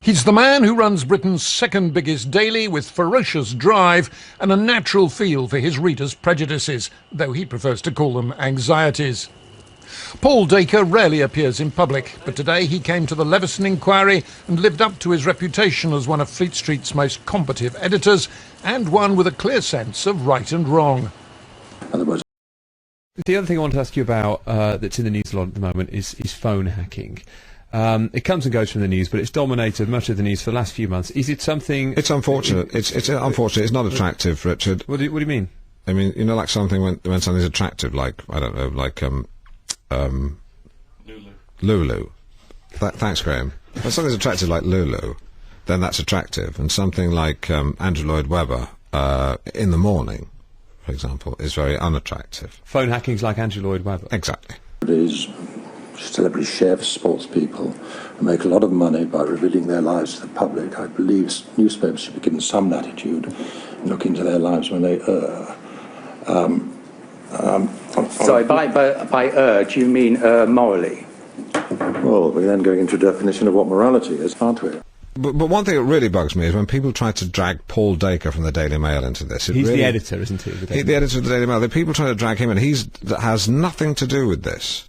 He's the man who runs Britain's second biggest daily with ferocious drive and a natural feel for his readers' prejudices, though he prefers to call them anxieties. Paul Dacre rarely appears in public, but today he came to the Leveson inquiry and lived up to his reputation as one of Fleet Street's most combative editors and one with a clear sense of right and wrong. Otherwise, the other thing I want to ask you about that's in the news a lot at the moment is phone hacking. It comes and goes from the news, but it's dominated much of the news for the last few months. Is it something... It's unfortunate. It's unfortunate. It's not attractive, Richard. What do you mean? I mean, you know, like something when something's attractive, like, I don't know, like, Lulu. Thanks, Graham. When something's attractive like Lulu, then that's attractive. And something like Andrew Lloyd Webber, in the morning, for example, is very unattractive. Phone hacking's like Andrew Lloyd Webber. Exactly. celebrities share for sports people and make a lot of money by revealing their lives to the public. I believe newspapers should be given some latitude in looking into their lives when they err. Sorry, by err, do you mean morally? Well, we're then going into a definition of what morality is, aren't we? But one thing that really bugs me is when people try to drag Paul Dacre from the Daily Mail into this. He's the editor, isn't he? He's the editor of the Daily Mail. The people trying to drag him in. That has nothing to do with this.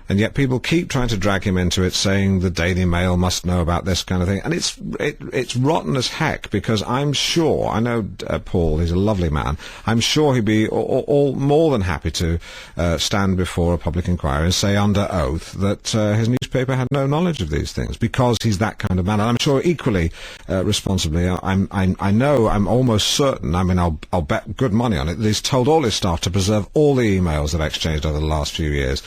And yet people keep trying to drag him into it, saying the Daily Mail must know about this kind of thing. And it's rotten as heck, because I'm sure, I know Paul, he's a lovely man, I'm sure he'd be all more than happy to stand before a public inquiry and say under oath that his newspaper had no knowledge of these things, because he's that kind of man. And I'm sure equally responsibly, I know, I'm almost certain, I mean, I'll bet good money on it, that he's told all his staff to preserve all the emails they've exchanged over the last few years.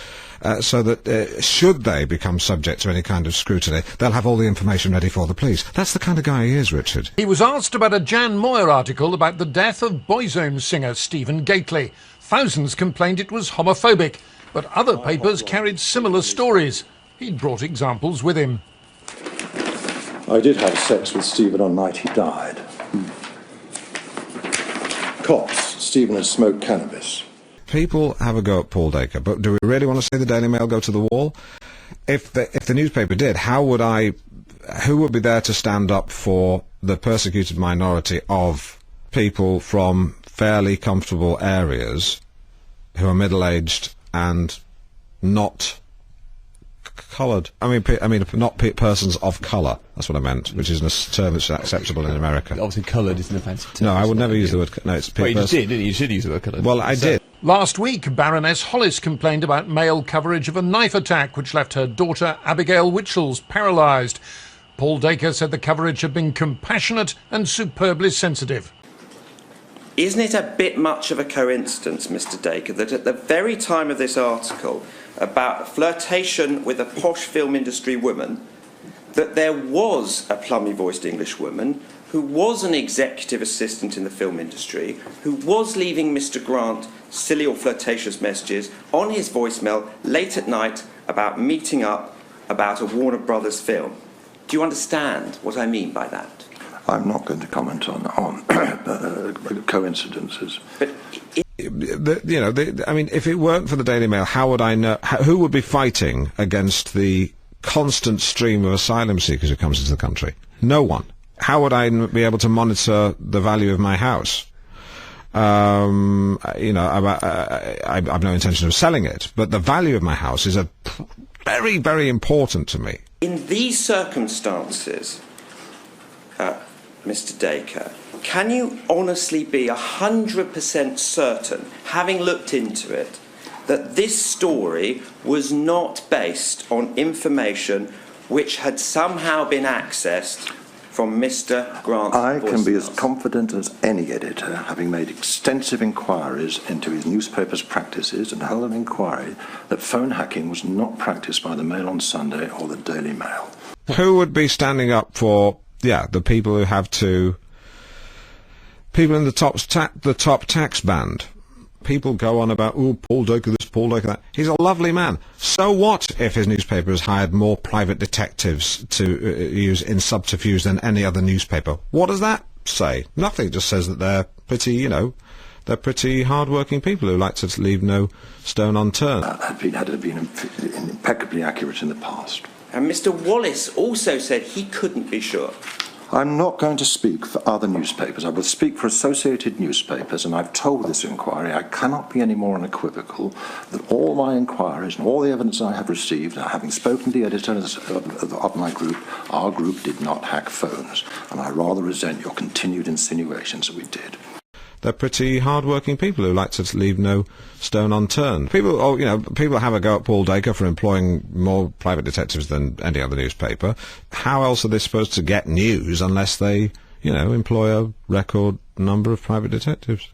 So that should they become subject to any kind of scrutiny, they'll have all the information ready for the police. That's the kind of guy he is, Richard. He was asked about a Jan Moyer article about the death of Boyzone singer Stephen Gately. Thousands complained it was homophobic, but other papers carried similar stories. He'd brought examples with him. I did have sex with Stephen on the night he died. Cops, Stephen had smoked cannabis. People have a go at Paul Dacre, but do we really want to see the Daily Mail go to the wall? If the newspaper did, who would be there to stand up for the persecuted minority of people from fairly comfortable areas who are middle-aged and not coloured? I mean, not persons of colour. That's what I meant, which is a term that's acceptable in America. Obviously, coloured is an offensive term. No, I would never use the word. No, it's well, you just did, didn't you? You should use the word coloured. Well, I did. Last week, Baroness Hollis complained about Mail coverage of a knife attack which left her daughter Abigail Witchells paralysed. Paul Dacre said the coverage had been compassionate and superbly sensitive. Isn't it a bit much of a coincidence, Mr. Dacre, that at the very time of this article about flirtation with a posh film industry woman, that there was a plummy-voiced English woman who was an executive assistant in the film industry, who was leaving Mr. Grant silly or flirtatious messages on his voicemail late at night about meeting up about a Warner Brothers film? Do you understand what I mean by that? I'm not going to comment on coincidences. But I mean, if it weren't for the Daily Mail, how would I know? Who would be fighting against the constant stream of asylum seekers who comes into the country? No one. How would I be able to monitor the value of my house? I've no intention of selling it, but the value of my house is very, very important to me. in these circumstances, Mr. Dacre, can you honestly be 100% certain, having looked into it, that this story was not based on information which had somehow been accessed from Mr. Grant's I can be as voicemails? confident as any editor, having made extensive inquiries into his newspaper's practices and held an inquiry, that phone hacking was not practiced by the Mail on Sunday or the Daily Mail. Who would be standing up for, the people who have to... People in the top tax band. People go on about, oh, Paul Dacre this, Paul Dacre that. He's a lovely man. So what if his newspaper has hired more private detectives to use in subterfuge than any other newspaper? What does that say? Nothing. It just says that they're pretty, they're pretty hard-working people who like to leave no stone unturned. Had it been impeccably accurate in the past. And Mr. Wallace also said he couldn't be sure. I'm not going to speak for other newspapers. I will speak for associated newspapers, and I've told this inquiry I cannot be any more unequivocal that all my inquiries and all the evidence I have received, having spoken to the editors of my group, our group did not hack phones, and I rather resent your continued insinuations that we did. They're pretty hard-working people who like to leave no stone unturned. People have a go at Paul Dacre for employing more private detectives than any other newspaper. How else are they supposed to get news unless they, employ a record number of private detectives?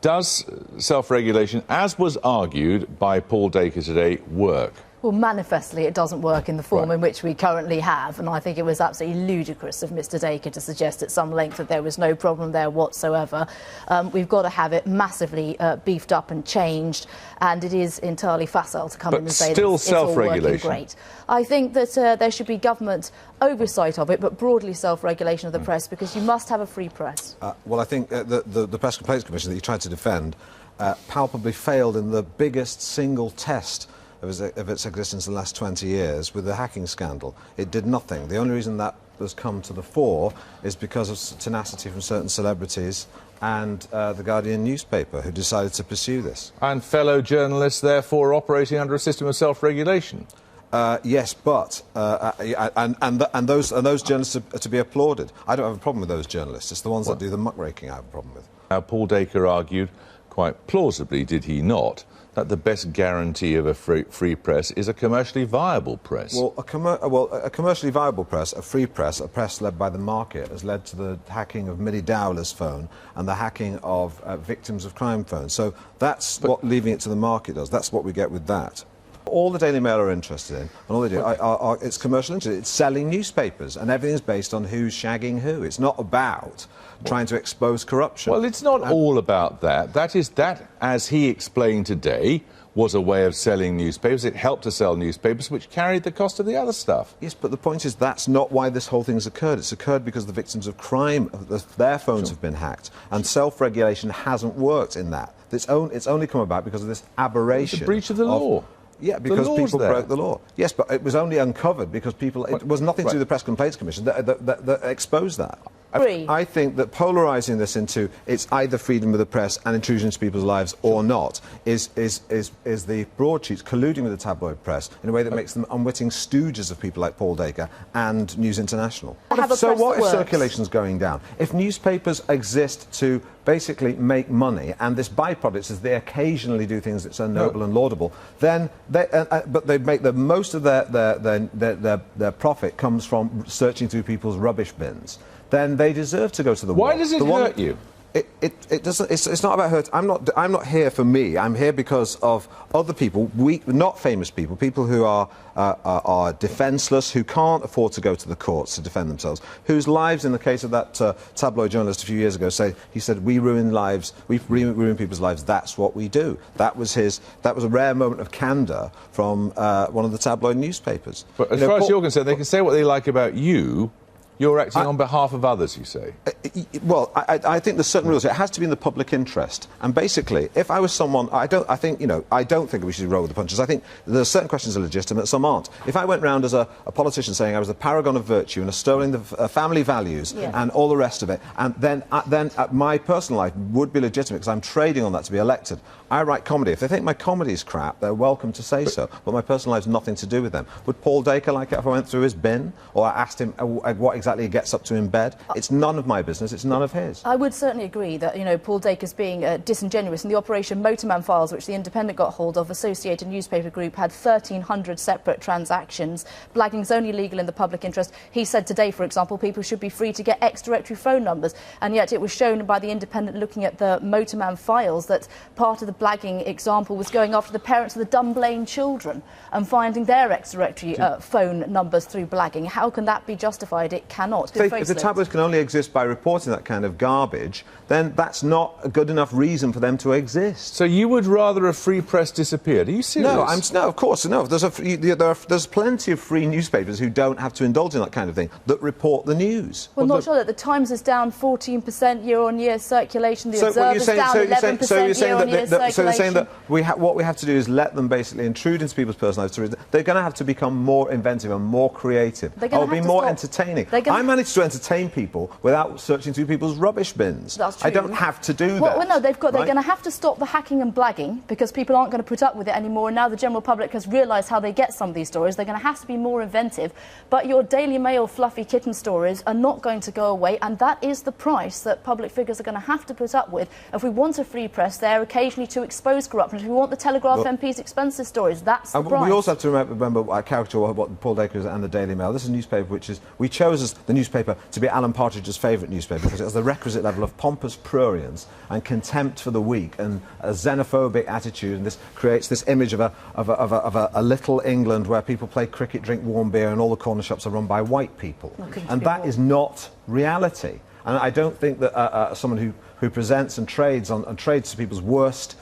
Does self-regulation, as was argued by Paul Dacre today, work? Well, manifestly, it doesn't work in the form in which we currently have, and I think it was absolutely ludicrous of Mr Dacre to suggest at some length that there was no problem there whatsoever. We've got to have it massively beefed up and changed, and it is entirely facile to come in and say that it's all working great. I think that there should be government oversight of it, but broadly self-regulation of the press, because you must have a free press. Well, I think the Press Complaints Commission that you tried to defend palpably failed in the biggest single test of its existence in the last 20 years with the hacking scandal. It did nothing. The only reason that has come to the fore is because of tenacity from certain celebrities and the Guardian newspaper, who decided to pursue this. And fellow journalists, therefore, operating under a system of self-regulation. Yes, but and those journalists are to be applauded. I don't have a problem with those journalists. It's the ones that do the muckraking I have a problem with. Now, Paul Dacre argued, quite plausibly, did he not, that the best guarantee of a free press is a commercially viable press. Well, a commercially viable press, a free press, a press led by the market, has led to the hacking of Millie Dowler's phone and the hacking of victims of crime phones. So that's what leaving it to the market does. That's what we get with that. All the Daily Mail are interested in, and all they do, it's commercial interest. It's selling newspapers, and everything's based on who's shagging who. It's not about trying to expose corruption. Well, it's not all about that. That, as he explained today, was a way of selling newspapers. It helped to sell newspapers, which carried the cost of the other stuff. Yes, but the point is that's not why this whole thing's occurred. It's occurred because the victims of crime, their phones have been hacked, and self-regulation hasn't worked in that. It's only come about because of this aberration. It's a breach of the law. Yeah, because people broke the law. Yes, but it was only uncovered because people... It was nothing to do with the Press Complaints Commission that exposed that. I think that polarising this into it's either freedom of the press and intrusion into people's lives or not is the broadsheets colluding with the tabloid press in a way that makes them unwitting stooges of people like Paul Dacre and News International. So what if circulation's going down? If newspapers exist to basically make money, and this byproduct is they occasionally do things that are noble and laudable, then but they make the most of their profit comes from searching through people's rubbish bins. Then they deserve to go to the wall. Why does it hurt you? It doesn't. It's not about hurt. I'm not here for me. I'm here because of other people, not famous people, people who are defenceless, who can't afford to go to the courts to defend themselves, whose lives, in the case of that tabloid journalist a few years ago, he said, we ruin lives, we ruin people's lives. That's what we do. That was a rare moment of candour from one of the tabloid newspapers. But as far as you're concerned, they can say what they like about you. You're acting on behalf of others, you say? Well, I think there's certain rules. It has to be in the public interest. And basically, if I was someone... I don't think we should roll with the punches. I think there are certain questions that are legitimate, some aren't. If I went round as a politician saying I was the paragon of virtue and extolling the family values and all the rest of it, and then my personal life would be legitimate because I'm trading on that to be elected. I write comedy. If they think my comedy is crap, they're welcome to say so. But my personal life has nothing to do with them. Would Paul Dacre like it if I went through his bin or I asked him what exactly he gets up to in bed? It's none of my business. It's none of his. I would certainly agree that, Paul Dacre's being disingenuous. In the Operation Motorman files, which The Independent got hold of, Associated Newspaper Group had 1,300 separate transactions. Blagging's only legal in the public interest. He said today, for example, people should be free to get ex-directory phone numbers, and yet it was shown by The Independent looking at the Motorman files that part of the blagging example was going after the parents of the Dunblane children and finding their ex-directory phone numbers through blagging. How can that be justified? It cannot. If the tabloids can only exist by reporting that kind of garbage, then that's not a good enough reason for them to exist. So you would rather a free press disappeared? Are you serious? No, of course, no. There's plenty of free newspapers who don't have to indulge in that kind of thing, that report the news. Well, not sure that the Times is down 14% year-on-year circulation, the Observer's down 11% year-on-year circulation. So you're saying that what we have to do is let them basically intrude into people's personal lives. They're going to have to become more inventive and more creative. Or be more entertaining. I managed to entertain people without searching through people's rubbish bins. That's true. I don't have to do that. Well, no, they're going to have to stop the hacking and blagging, because people aren't going to put up with it anymore. And now the general public has realised how they get some of these stories. They're going to have to be more inventive. But your Daily Mail fluffy kitten stories are not going to go away, and that is the price that public figures are going to have to put up with. If we want a free press there occasionally to expose corruption, if we want the Telegraph MP's expensive stories, that's the price. We also have to remember I caricature what Paul Dacre is and the Daily Mail. This is a newspaper which is... We chose as the newspaper to be Alan Partridge's favourite newspaper because it has the requisite level of pompous prurience and contempt for the weak and a xenophobic attitude, and this creates this image of a little England where people play cricket, drink warm beer, and all the corner shops are run by white people. And that is not reality. And I don't think that someone who presents and trades to people's worst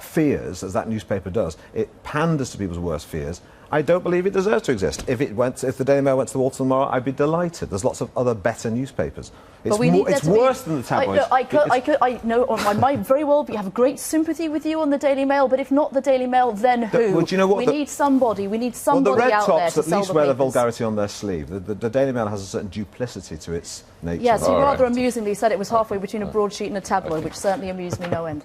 fears, as that newspaper does, it panders to people's worst fears. I don't believe it deserves to exist. If the Daily Mail went to the wall tomorrow, I'd be delighted. There's lots of other better newspapers. It's worse than the tabloids. I know on my mind very well, but you have great sympathy with you on the Daily Mail. But if not the Daily Mail, then who? Well, do you know what, we need somebody. We need somebody the red out there tops to at sell least the wear the papers. vulgarity on their sleeve. The Daily Mail has a certain duplicity to its nature. Yes, you rather amusingly said it was halfway between a broadsheet and a tabloid, which certainly amused me no end.